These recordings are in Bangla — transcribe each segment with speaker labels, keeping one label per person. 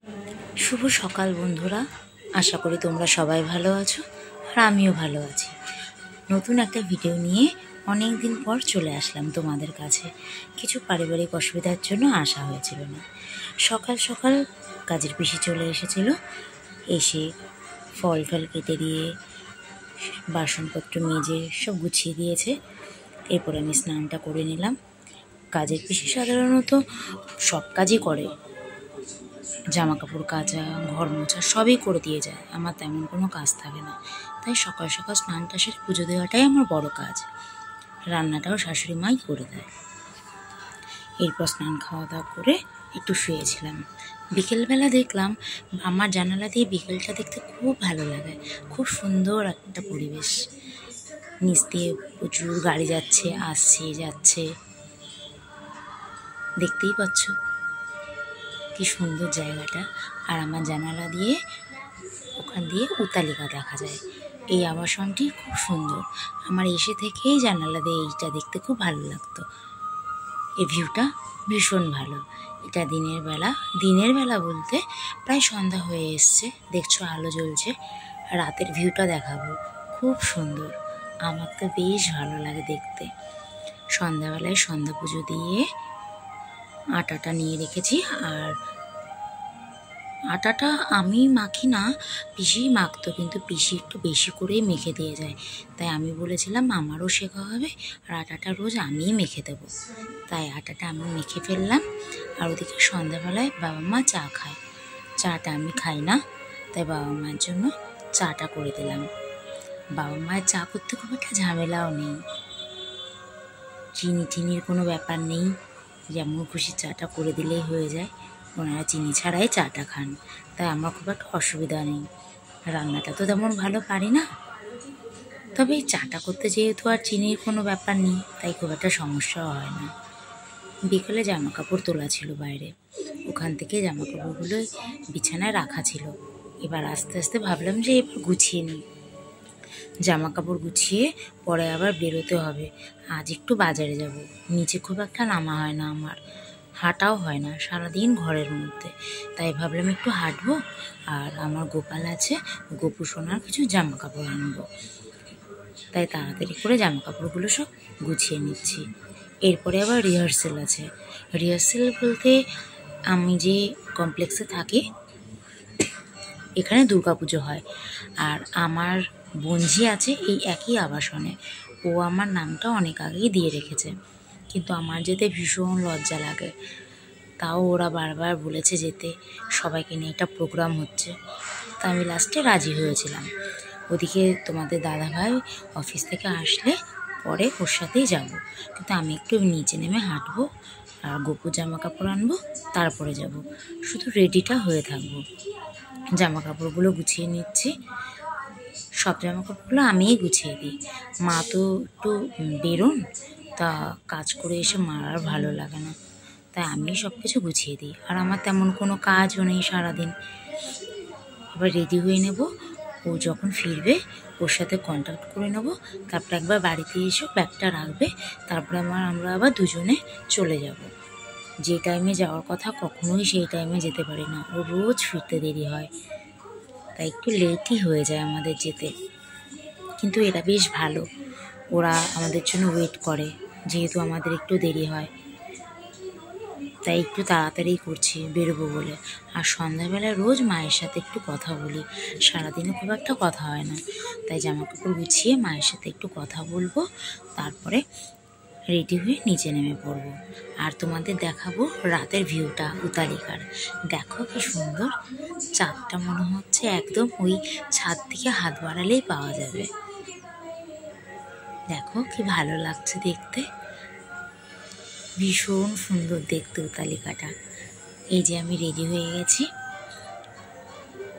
Speaker 1: শুভ সকাল বন্ধুরা, আশা করি তোমরা সবাই ভালো আছো আর আমিও ভালো আছি। নতুন একটা ভিডিও নিয়ে অনেক দিন পর চলে আসলাম তোমাদের কাছে। কিছু পারিবারিক অসুবিধার জন্য আসা হয়েছিল না। সকাল সকাল কাজের পিসি চলে এসেছিল, এসে ফল টল কেটে দিয়ে বাসনপত্র মেজে সব গুছিয়ে দিয়েছে। এরপর আমি স্নানটা করে নিলাম। কাজের পিসি সাধারণত সব কাজই করে, জামা কাপড় কাচা, ঘর মোছা সবই করে দিয়ে যায়। আমার তেমন কোনো কাজ থাকে না, তাই সকাল সকাল স্নানটা সেরে পুজো দেওয়াটাই আমার বড় কাজ। রান্নাটাও শাশুড়ি মাই করে দেয়। এরপর স্নান খাওয়া দাওয়া করে একটু শুয়েছিলাম। বিকেলবেলা দেখলাম আমার জানালা দিয়ে বিকেলটা দেখতে খুব ভালো লাগে। খুব সুন্দর একটা পরিবেশ, নিচ দিয়ে প্রচুর গাড়ি যাচ্ছে, আসছে যাচ্ছে, দেখতেই পাচ্ছ কি সুন্দর জায়গাটা। আর আমার জানালা দিয়ে ওখান দিয়ে উতালিকা দেখা যায়। এই আবাসনটি খুব সুন্দর। আমার এসে থেকেই জানালা দিয়ে এইটা দেখতে খুব ভালো লাগতো। এই ভিউটা ভীষণ ভালো। এটা দিনের বেলা বলতে প্রায় সন্ধ্যা হয়ে এসছে, দেখছো আলো জ্বলছে। রাতের ভিউটা দেখাবো, খুব সুন্দর। আমার তো বেশ ভালো লাগে দেখতে। সন্ধ্যাবেলায় সন্ধ্যা পুজো দিয়ে আটাটা নিয়ে রেখেছি। আর আটাটা আমি মাখি না, পিসি মাখতো, কিন্তু পিসি একটু বেশি করেই মেখে দিয়ে যায়। তাই আমি বলেছিলাম আমারও শেখা হবে, আর আটাটা রোজ আমিই মেখে দেবো। তাই আটাটা আমি মেখে ফেললাম। আর ওদিকে সন্ধ্যাবেলায় বাবা মা চা খায়, চাটা আমি খাই না, তাই বাবা মায়ের জন্য চাটা করে দিলাম। বাবা মায়ের চা করতে খুব একটা ঝামেলাও নেই, চিনি টিনির কোনো ব্যাপার নেই, যেমন খুশি চাটা করে দিলেই হয়ে যায়। ওনারা চিনি ছাড়াই চাটা খান, তাই আমার খুব একটা অসুবিধা নেই। রান্নাটা তো তেমন ভালো পারি না, তবে এই চাটা করতে যেহেতু আর চিনির কোনো ব্যাপার নেই, তাই খুব একটা সমস্যাও হয় না। বিকেলে জামা কাপড় তোলা ছিল বাইরে, ওখান থেকে জামা কাপড়গুলো বিছানায় রাখা ছিল। এবার আস্তে আস্তে ভাবলাম যে এবার গুছিয়ে নিই। জামা কাপড় গুছিয়ে পরে আবার বেরোতে হবে। আজ একটু বাজারে যাব। নিচে খুব একটা নামা হয় না, আমার হাঁটাও হয় না সারাদিন ঘরের মধ্যে, তাই ভাবলাম একটু হাঁটবো। আর আমার গোপাল আছে, গোপু সোনার কিছু জামা কাপড় আনবো, তাই তাড়াতাড়ি করে জামা কাপড়গুলো সব গুছিয়ে নিচ্ছি। এরপরে আবার রিহার্সেল আছে। রিহার্সেল বলতে আমি যে কমপ্লেক্সে থাকি এখানে দুর্গাপুজো হয়, আর আমার বোনঝি আছে এই একই আবাসনে। ও আমার নামটা অনেক আগেই দিয়ে রেখেছে, কিন্তু আমার যেতে ভীষণ লজ্জা লাগে। তাও ওরা বারবার বলেছে যেতে, সবাইকে নিয়ে একটা প্রোগ্রাম হচ্ছে। তা আমি লাস্টে রাজি হয়েছিলাম। ওদিকে তোমাদের দাদাভাই অফিস থেকে আসলে পরে ওর সাথেই যাব, কিন্তু আমি একটু নিচে নেমে হাঁটবো আর গোপুর জামা কাপড় আনবো, তারপরে যাব। শুধু রেডিটা হয়ে থাকবো। জামা কাপড়গুলো গুছিয়ে নিচ্ছি। সব জামা কাপড়গুলো আমিই গুছিয়ে দিই। মা তো একটু বেরোন, তা কাজ করে এসে মার আর ভালো লাগে না, তাই আমি সব কিছু গুছিয়ে দিই। আর আমার তেমন কোনো কাজও নেই সারাদিন। এবার রেডি হয়ে নেব। ও যখন ফিরবে ওর সাথে কন্ট্যাক্ট করে নেব, তারপর একবার বাড়িতে এসে ব্যাগটা রাখবে, তারপরে আমরা আবার দুজনে চলে যাব। যে টাইমে যাওয়ার কথা কখনোই সেই টাইমে যেতে পারি না, ও রোজ ফিরতে দেরি হয়, তাই একটু লেটই হয়ে যায় আমাদের যেতে। কিন্তু এরা বেশ ভালো, ওরা আমাদের জন্য ওয়েট করে, যেহেতু আমাদের একটু দেরি হয়, তাই একটু তাড়াতাড়ি করছি বেরোবো বলে। আর সন্ধ্যাবেলায় রোজ মায়ের সাথে একটু কথা বলি, সারাদিনে খুব একটা কথা হয় না, তাই জামা কাপড় গুছিয়ে মায়ের সাথে একটু কথা বলবো, তারপরে রেডি হয়ে নিচে নেমে পড়বো। আর তোমাদের দেখাবো রাতের ভিউটা উতালিকার। দেখো কি সুন্দর, চাঁদটা মনে হচ্ছে একদম ওই ছাদ থেকে হাত বাড়ালেই পাওয়া যাবে। দেখো কি ভালো লাগছে দেখতে, ভীষণ সুন্দর দেখতে উতালিকাটা। এই যে আমি রেডি হয়ে গেছি।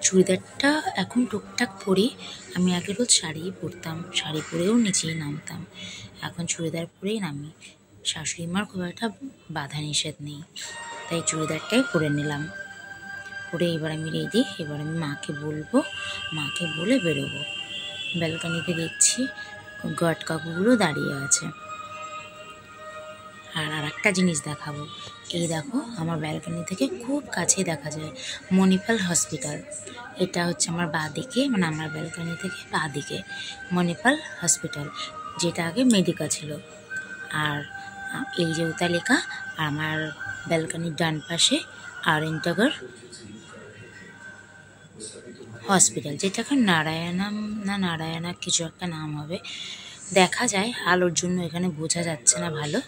Speaker 1: চুড়িদারটা এখন টুকটাক পরি, আমি আগে রোজ শাড়িই পরতাম, শাড়ি পরেও নিচেই নামতাম, এখন চুড়িদার পরেই নামি। শাশুড়ি মার খুব একটা বাধা নিষেধ নেই, তাই চুড়িদারটাই পরে নিলাম। পরে এবার আমি রেডি। এবার আমি মাকে বলবো, মাকে বলে বেরোবো। ব্যালকানিতে দেখছি গার্ড কাকুগুলো দাঁড়িয়ে আছে। আর একটা জিনিস দেখাবো, এই দেখো আমার ব্যালকনি থেকে খুব কাছে দেখা যায় মণিপাল হসপিটাল। এটা হচ্ছে আমার বাঁদিকে, মানে আমার ব্যালকনি থেকে বাঁদিকে মণিপাল হসপিটাল, যেটা আগে মেডিকা ছিল। আর এই যে উতালিকা, আমার ব্যালকনির ডান পাশে আরেনটাগর হসপিটাল, যেটা এখন নারায়ণা কিছু একটা নাম হবে, দেখা যায় আলোর জন্য এখানে বোঝা যাচ্ছে না ভালো।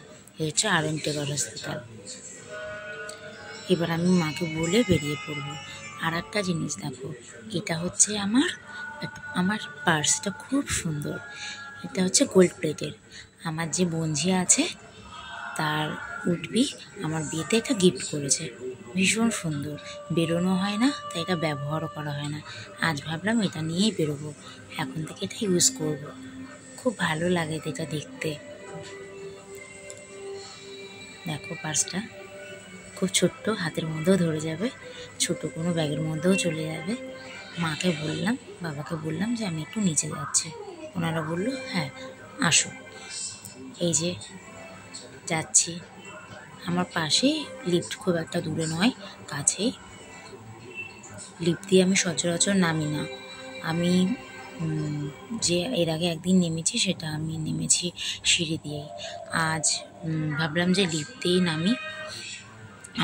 Speaker 1: এই হচ্ছে আরেনটাগর হসপিটাল। এবার আমি মাকে বলে বেরিয়ে পড়বো। আর একটা জিনিস দেখো, এটা হচ্ছে আমার পার্সটা খুব সুন্দর। এটা হচ্ছে গোল্ড প্লেটের। আমার যে বোনঝি আছে তার উঠবি আমার বিয়েতে এটা গিফট করেছে, ভীষণ সুন্দর। বেরোনো হয় না, তাই এটা ব্যবহারও করা হয় না। আজ ভাবলাম এটা নিয়েই বেরোবো, এখন থেকে এটা ইউজ করব। খুব ভালো লাগে এটা দেখতে। দেখো পার্সটা খুব ছোট্ট, হাতের মধ্যেও ধরে যাবে, ছোট কোনো ব্যাগের মধ্যেও চলে যাবে। মাকে বললাম, বাবাকে বললাম যে আমি একটু নিচে যাচ্ছি, ওনারা বললো হ্যাঁ আসো। এই যে যাচ্ছি, আমার পাশেই লিফট, খুব একটা দূরে নয়, কাছেই। লিফট দিয়ে আমি সচরাচর নামি না। আমি যে এর আগে একদিন নেমেছি, সেটা আমি নেমেছি সিঁড়ি দিয়েই। আজ ভাবলাম যে লিফট দিয়েই নামি।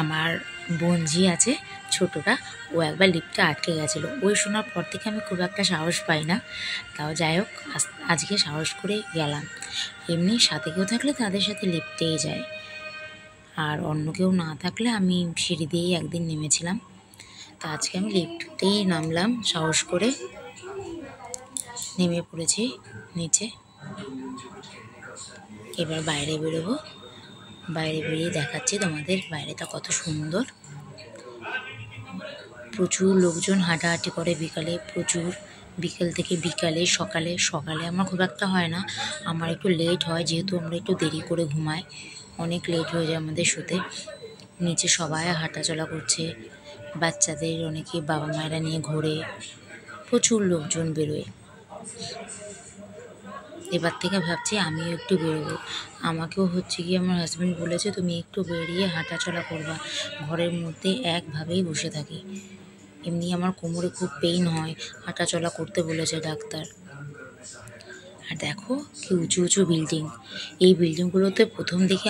Speaker 1: আমার বোনঝি আছে ছোটোটা, ও একবার লিফটে আটকে গেছিলো। ওই শোনার পর থেকে আমি খুব একটা সাহস পাই না, তাও যাই হোক আজকে সাহস করে গেলাম। এমনি সাথে কেউ থাকলে তাদের সাথে লিফটেই যায়, আর অন্য কেউ না থাকলে আমি সিঁড়ি দিয়েই একদিন নেমেছিলাম। তা আজকে আমি লিফটেই নামলাম, সাহস করে নেমে পড়েছি নিচে। এবার বাইরে বেরোবো, বাইরে বেরিয়ে দেখাচ্ছি তোমাদের বাইরেটা কত সুন্দর। প্রচুর লোকজন হাঁটাহাঁটি করে বিকালে, প্রচুর। বিকেল থেকে বিকালে, সকালে আমার খুব একটা হয় না, আমার একটু লেট হয়, যেহেতু আমরা একটু দেরি করে ঘুমাই, অনেক লেট হয়ে যায় আমাদের শুতে। নিচে সবাই হাঁটাচলা করছে, বাচ্চাদের অনেকে বাবা মায়েরা নিয়ে ঘোরে, প্রচুর লোকজন বেরোয়। এবার থেকে ভাবছি আমিও একটু বেরোবো। আমাকেও হচ্ছে কি আমার হাজব্যান্ড বলেছে তুমি একটু বেরিয়ে হাঁটাচলা করবা, ঘরের মধ্যে একভাবেই বসে থাকি। এমনি আমার কোমরে খুব পেইন হয়, হাঁটাচলা করতে বলেছে ডাক্তার। আর দেখো কি উঁচু উঁচু বিল্ডিং। এই বিল্ডিংগুলোতে প্রথম দিকে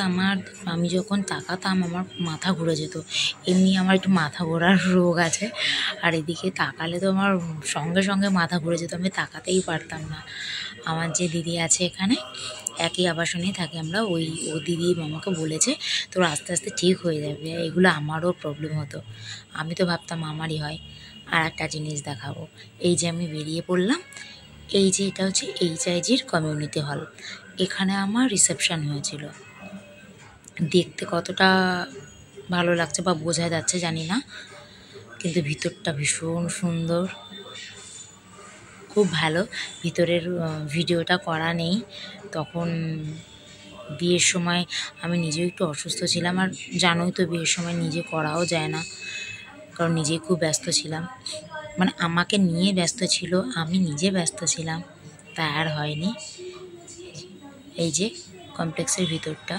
Speaker 1: আমি যখন তাকাতাম আমার মাথা ঘুরে যেত। এমনি আমার একটু মাথা ঘোরার রোগ আছে, আর এদিকে তাকালে তো আমার সঙ্গে সঙ্গে মাথা ঘুরে যেত, আমি তাকাতেই পারতাম না। আমার যে দিদি আছে এখানে, একই আবাসনেই থাকি আমরা, ও দিদি আমাকে বলেছে তোর আস্তে আস্তে ঠিক হয়ে যাবে। এগুলো আমারও প্রবলেম হতো, আমি তো ভাবতাম আমারই হয়। আর একটা জিনিস দেখাবো, এই যে আমি বেরিয়ে পড়লাম, এই যে এটা হচ্ছে HIGর কমিউনিটি হল। এখানে আমার রিসেপশান হয়েছিল। দেখতে কতটা ভালো লাগছে বা বোঝা যাচ্ছে জানি না, কিন্তু ভিতরটা ভীষণ সুন্দর, খুব ভালো। ভিতরের ভিডিওটা করা নেই, তখন বিয়ের সময় আমি নিজেও একটু অসুস্থ ছিলাম, আর জানোই তো বিয়ের সময় নিজে করাও যায় না, কারণ নিজেই খুব ব্যস্ত ছিলাম, মানে আমাকে নিয়ে ব্যস্ত ছিল, আমি নিজে ব্যস্ত ছিলাম, তা আর হয়নি। এই যে কমপ্লেক্সের ভিতরটা,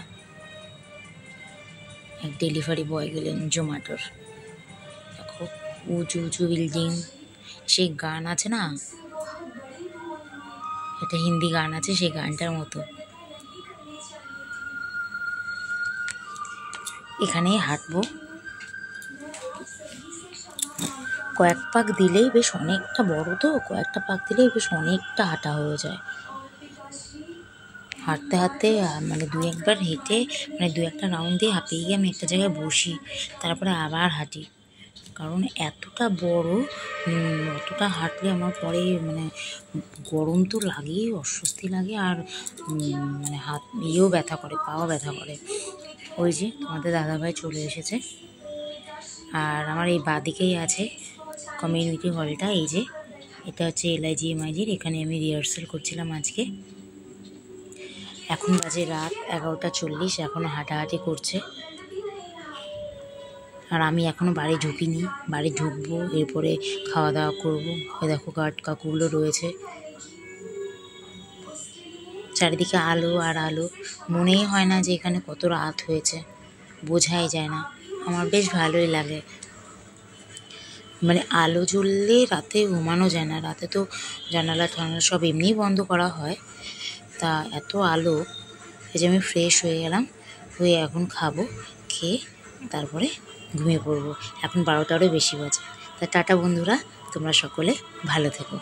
Speaker 1: এক ডেলিভারি বয় গেলেন জোম্যাটোর। দেখো উঁচু উঁচু বিল্ডিং, সেই গান আছে না, একটা হিন্দি গান আছে, সেই গানটার মতো। এখানেই হাঁটবো, কয়েক পাক দিলেই বেশ অনেকটা বড়, তো কয়েকটা পাক দিলেই বেশ অনেকটা হাঁটা হয়ে যায়। হাঁটতে হাঁটতে মানে দু একবার হেঁটে, মানে দু একটা রাউন্ড দিয়ে হাঁপিয়ে গিয়ে আমি একটা জায়গায় বসি, তারপরে আবার হাঁটি, কারণ এতটা বড়, অতটা হাঁটলে আমার পরে মানে গরম তো লাগেই, অস্বস্তি লাগে, আর মানে হাত ইয়েও ব্যথা করে, পাও ব্যথা করে। ওই যে তোমাদের দাদাভাই চলে এসেছে, আর আমার এই বাঁদিকেই আছে কমিউনিটি হলটা। এই যে এটা হচ্ছে LIG-MIG-র, এখানে আমি রিহার্সাল করছিলাম আজকে। এখন বাজে রাত 11:40, এখনও হাঁটাহাঁটি করছে, আর আমি এখনও বাড়ি ঢুকিনি, বাড়ি ঢুকবো, এরপরে খাওয়া দাওয়া করবো। ওই দেখো গার্ড কাকুগুলো রয়েছে, চারিদিকে আলো আর আলো, মনেই হয় না যে এখানে কত রাত হয়েছে, বোঝাই যায় না। আমার বেশ ভালোই লাগে, মানে আলো জ্বললে রাতে ঘুমানো যায় না। রাতে তো জানালা টানালা সব এমনিই বন্ধ করা হয়, তা এত আলো। এই যে আমি ফ্রেশ হয়ে গেলাম, হয়ে এখন খাবো, খেয়ে তারপরে ঘুমিয়ে পড়বো। এখন 12টারও বেশি বাজে। তা টাটা বন্ধুরা, তোমরা সকলে ভালো থেকো।